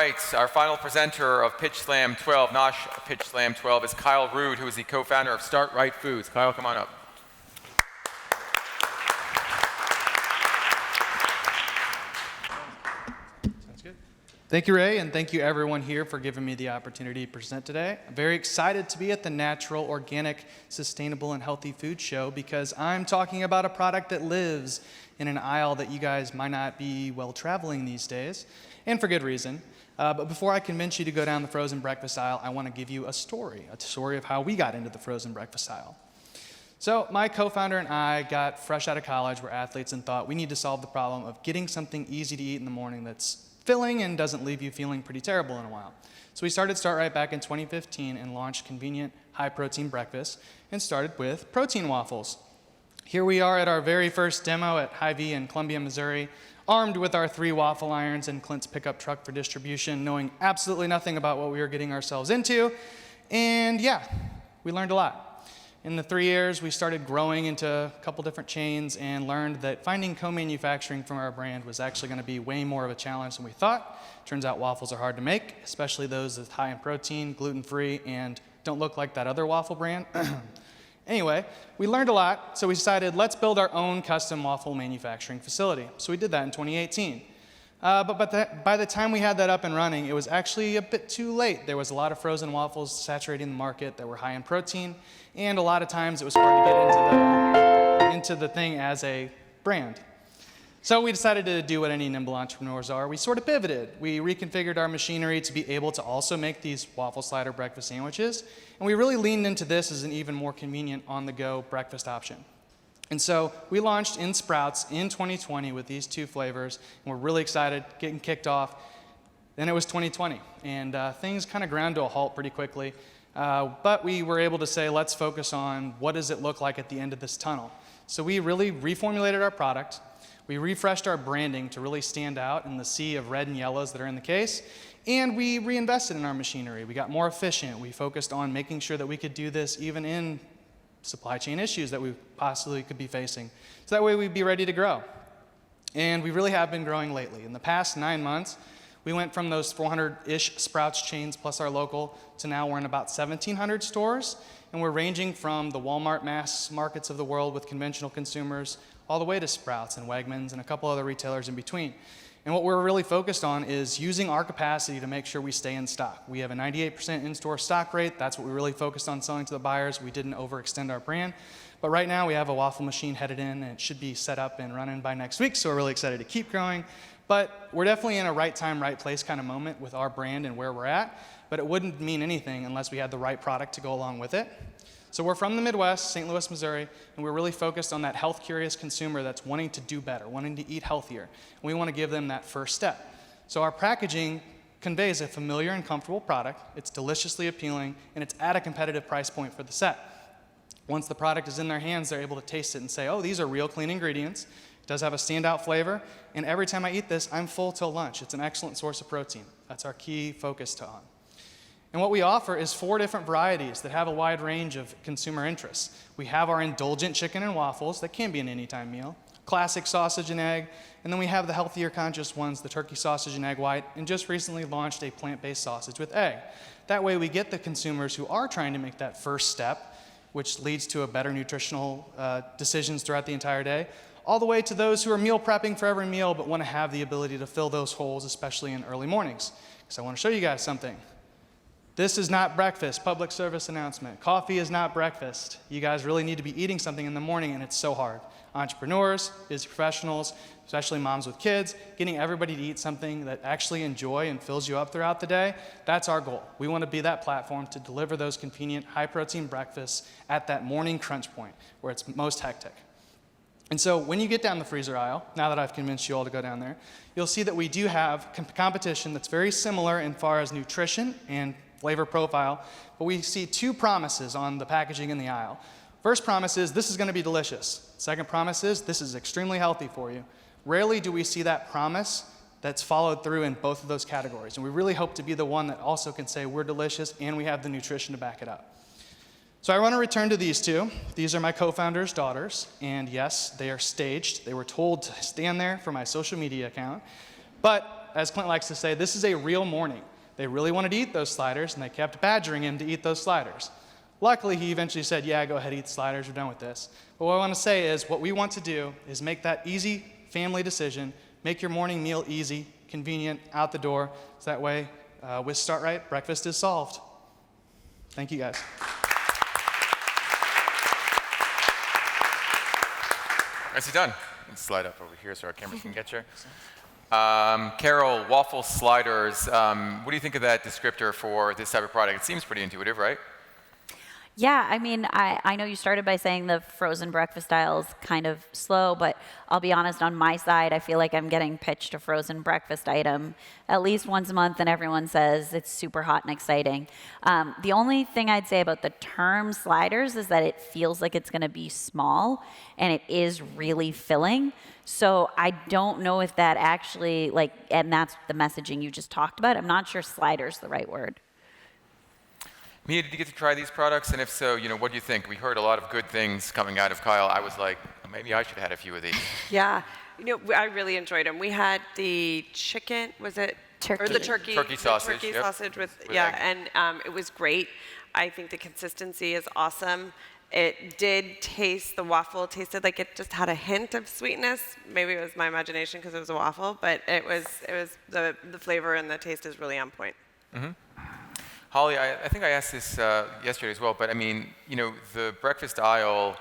right, our final presenter of Pitch Slam 12, Nosh Pitch Slam 12, is Kyle Rood, who is the co-founder of Start Right Foods. Kyle, come on up. Sounds good. Thank you, Ray, and thank you everyone here for giving me the opportunity to present today. I'm very excited to be at the Natural, Organic, Sustainable, and Healthy Food Show because I'm talking about a product that lives in an aisle that you guys might not be well traveling these days, and for good reason. But before I convince you to go down the frozen breakfast aisle, I want to give you a story of how we got into the frozen breakfast aisle. So my co-founder and I got fresh out of college, we're athletes, and thought we need to solve the problem of getting something easy to eat in the morning that's filling and doesn't leave you feeling pretty terrible in a while. So we started Start Right back in 2015 and launched convenient high-protein breakfast and started with protein waffles. Here we are at our very first demo at Hy-Vee in Columbia, Missouri, armed with our 3 waffle irons and Clint's pickup truck for distribution, knowing absolutely nothing about what we were getting ourselves into. And yeah, we learned a lot. In the 3 years, we started growing into a couple different chains and learned that finding co-manufacturing from our brand was actually going to be way more of a challenge than we thought. Turns out waffles are hard to make, especially those that's high in protein, gluten-free, and don't look like that other waffle brand. Anyway, we learned a lot, so we decided let's build our own custom waffle manufacturing facility. So we did that in 2018. But by the time we had that up and running, it was actually a bit too late. There was a lot of frozen waffles saturating the market that were high in protein, and a lot of times it was hard to get into the thing as a brand. So we decided to do what any nimble entrepreneurs are. We sort of pivoted. We reconfigured our machinery to be able to also make these waffle slider breakfast sandwiches, and we really leaned into this as an even more convenient on-the-go breakfast option. And so we launched in Sprouts in 2020 with these 2 flavors, and we're really excited, getting kicked off. Then it was 2020, and things kind of ground to a halt pretty quickly. But we were able to say, let's focus on what does it look like at the end of this tunnel. So we really reformulated our product. We refreshed our branding to really stand out in the sea of red and yellows that are in the case, and we reinvested in our machinery. We got more efficient. We focused on making sure that we could do this even in supply chain issues that we possibly could be facing. So that way we'd be ready to grow. And we really have been growing lately. In the past 9 months, we went from those 400-ish Sprouts chains plus our local to now we're in about 1,700 stores, and we're ranging from the Walmart mass markets of the world with conventional consumers all the way to Sprouts and Wegmans and a couple other retailers in between. And what we're really focused on is using our capacity to make sure we stay in stock. We have a 98% in-store stock rate. That's what we really focused on selling to the buyers. We didn't overextend our brand. But right now we have a waffle machine headed in, and it should be set up and running by next week, so we're really excited to keep growing. But we're definitely in a right time, right place kind of moment with our brand and where we're at, but it wouldn't mean anything unless we had the right product to go along with it. So we're from the Midwest, St. Louis, Missouri, and we're really focused on that health-curious consumer that's wanting to do better, wanting to eat healthier. And we want to give them that first step. So our packaging conveys a familiar and comfortable product. It's deliciously appealing, and it's at a competitive price point for the set. Once the product is in their hands, they're able to taste it and say, oh, these are real clean ingredients. It does have a standout flavor, and every time I eat this, I'm full till lunch. It's an excellent source of protein. That's our key focus on. And what we offer is 4 different varieties that have a wide range of consumer interests. We have our indulgent chicken and waffles that can be an anytime meal, classic sausage and egg, and then we have the healthier conscious ones, the turkey sausage and egg white, and just recently launched a plant-based sausage with egg. That way we get the consumers who are trying to make that first step, which leads to a better nutritional decisions throughout the entire day, all the way to those who are meal prepping for every meal but want to have the ability to fill those holes, especially in early mornings. Because I want to show you guys something. This is not breakfast, public service announcement. Coffee is not breakfast. You guys really need to be eating something in the morning, and it's so hard. Entrepreneurs, busy professionals, especially moms with kids, getting everybody to eat something that actually enjoy and fills you up throughout the day, that's our goal. We want to be that platform to deliver those convenient, high-protein breakfasts at that morning crunch point where it's most hectic. And so when you get down the freezer aisle, now that I've convinced you all to go down there, you'll see that we do have competition that's very similar in far as nutrition and flavor profile, but we see 2 promises on the packaging in the aisle. First promise is this is going to be delicious. Second promise is this is extremely healthy for you. Rarely do we see that promise that's followed through in both of those categories, and we really hope to be the one that also can say we're delicious and we have the nutrition to back it up. So I want to return to these 2. These are my co-founders' daughters, and yes, they are staged. They were told to stand there for my social media account, but as Clint likes to say, this is a real morning. They really wanted to eat those sliders, and they kept badgering him to eat those sliders. Luckily, he eventually said, yeah, go ahead, eat the sliders, we're done with this. But what I want to say is, what we want to do is make that easy family decision, make your morning meal easy, convenient, out the door, so that way, with Start Right, breakfast is solved. Thank you, guys. Nicely done. Slide up over here so our cameras can get you. Carol, waffle sliders. What do you think of that descriptor for this type of product? It seems pretty intuitive, right? Yeah, I mean, I know you started by saying the frozen breakfast aisle is kind of slow, but I'll be honest, on my side, I feel like I'm getting pitched a frozen breakfast item at least once a month, and everyone says it's super hot and exciting. The only thing I'd say about the term sliders is that it feels like it's going to be small, and it is really filling. So I don't know if that actually, and that's the messaging you just talked about. I'm not sure slider's the right word. Mia, did you get to try these products? And if so, what do you think? We heard a lot of good things coming out of Kyle. I was like, maybe I should have had a few of these. Yeah, I really enjoyed them. We had the chicken, was it? Turkey. Or the turkey. Turkey sausage, Turkey yep. sausage with egg. and it was great. I think the consistency is awesome. It did taste, the waffle tasted like it just had a hint of sweetness. Maybe it was my imagination because it was a waffle, but it was the flavor and the taste is really on point. Mm-hmm. Holly, I think I asked this yesterday as well, but I mean, the breakfast aisle,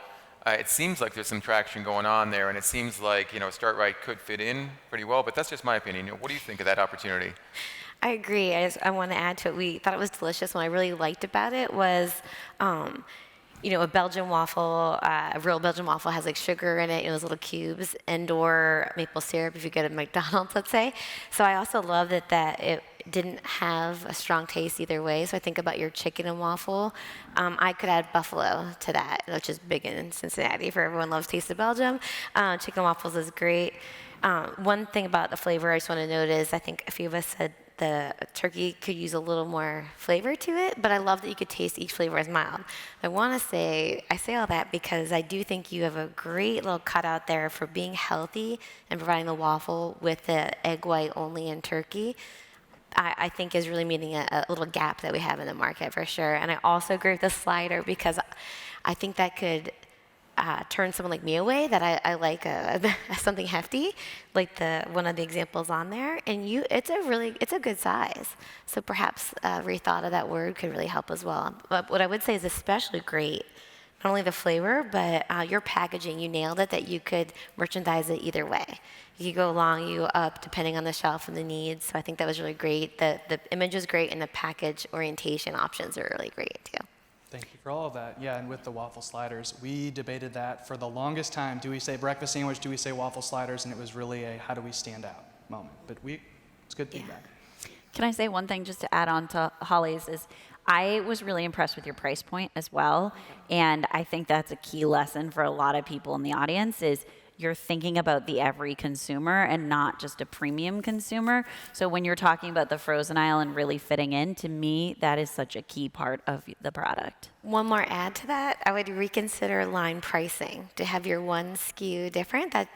it seems like there's some traction going on there, and it seems like, Start Right could fit in pretty well, but that's just my opinion. What do you think of that opportunity? I agree. I want to add to it. We thought it was delicious. What I really liked about it was, a Belgian waffle, a real Belgian waffle has like sugar in it, those little cubes, and/or maple syrup if you get a McDonald's, let's say. So I also love that it didn't have a strong taste either way. So I think about your chicken and waffle. I could add buffalo to that, which is big in Cincinnati for everyone loves Taste of Belgium. Chicken waffles is great. One thing about the flavor I just want to note is I think a few of us said the turkey could use a little more flavor to it, but I love that you could taste each flavor as mild. I say all that because I do think you have a great little cutout there for being healthy and providing the waffle with the egg white only in turkey. I think is really meeting a little gap that we have in the market for sure. And I also agree with the slider because I think that could turn someone like me away, that I like something hefty, like one of the examples on there. And it's a good size. So perhaps rethought of that word could really help as well. But what I would say is especially great, not only the flavor, but your packaging, you nailed it, that you could merchandise it either way. You could go along, you go up, depending on the shelf and the needs. So I think that was really great. The image is great, and the package orientation options are really great, too. Thank you for all of that. Yeah, and with the waffle sliders, we debated that for the longest time. Do we say breakfast sandwich? Do we say waffle sliders? And it was really a how do we stand out moment. But it's good feedback. Can I say one thing just to add on to Holly's is I was really impressed with your price point as well. And I think that's a key lesson for a lot of people in the audience is you're thinking about the every consumer and not just a premium consumer. So when you're talking about the frozen aisle and really fitting in, to me, that is such a key part of the product. One more add to that, I would reconsider line pricing to have your one SKU different. That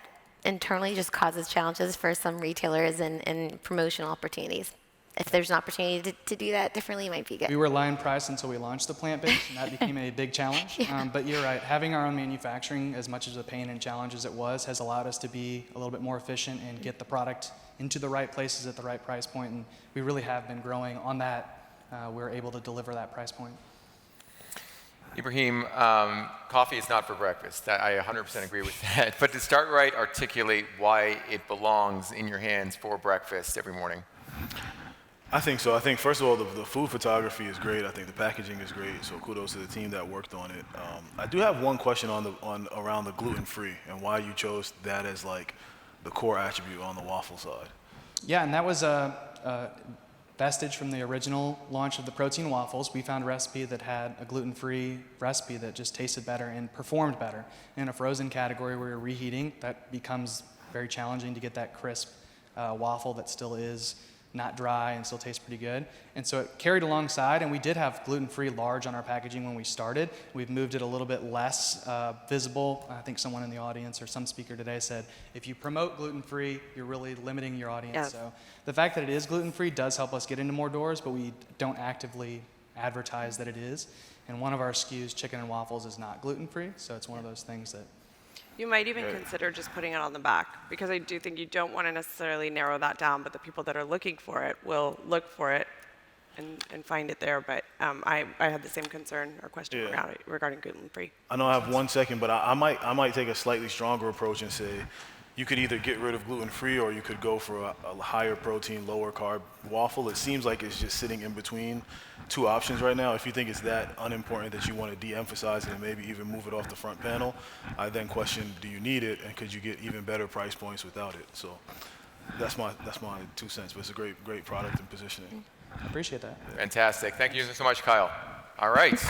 internally just causes challenges for some retailers and promotional opportunities. If there's an opportunity to do that differently, it might be good. We were line price until we launched the plant-based, and that became a big challenge. Yeah. But you're right, having our own manufacturing, as much as a pain and challenge as it was, has allowed us to be a little bit more efficient and get the product into the right places at the right price point, and we really have been growing on that. We're able to deliver that price point. Ibrahim, coffee is not for breakfast. I 100% agree with that. But to Start Right, articulate why it belongs in your hands for breakfast every morning. I think so. I think, first of all, the food photography is great. I think the packaging is great, so kudos to the team that worked on it. I do have one question around the gluten-free and why you chose that as like the core attribute on the waffle side. Yeah, and that was a vestige from the original launch of the protein waffles. We found a recipe that had a gluten-free recipe that just tasted better and performed better. In a frozen category where you're reheating, that becomes very challenging to get that crisp waffle that still is not dry and still tastes pretty good. And so it carried alongside, and we did have gluten-free large on our packaging when we started. We've moved it a little bit less visible. I think someone in the audience or some speaker today said, if you promote gluten-free, you're really limiting your audience. Yes. So the fact that it is gluten-free does help us get into more doors, but we don't actively advertise that it is. And one of our SKUs, chicken and waffles, is not gluten-free, so it's one of those things that You might even consider just putting it on the back, because I do think you don't want to necessarily narrow that down, but the people that are looking for it will look for it and find it there. But I had the same concern or question Yeah. regarding gluten-free. I know I have 1 second, but I might take a slightly stronger approach and say you could either get rid of gluten-free or you could go for a higher protein, lower carb waffle. It seems like it's just sitting in between two options right now. If you think it's that unimportant that you want to de-emphasize it and maybe even move it off the front panel, I then question, do you need it, and could you get even better price points without it? So that's my 2 cents, but it's a great product and positioning. I appreciate that. Fantastic. Thank you so much, Kyle. All right.